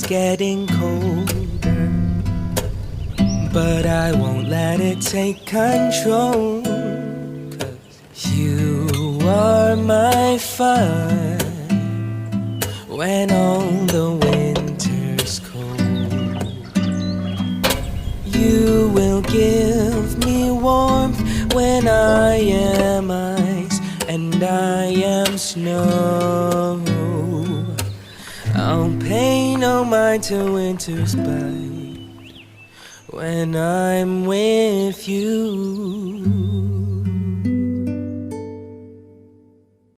getting colder, but I won't let it take control. 'Cause you are my fun when all the winter's cold. You will give me warmth when I am ice and I am snow. I'll pay no mind to winter's bite when I'm with you.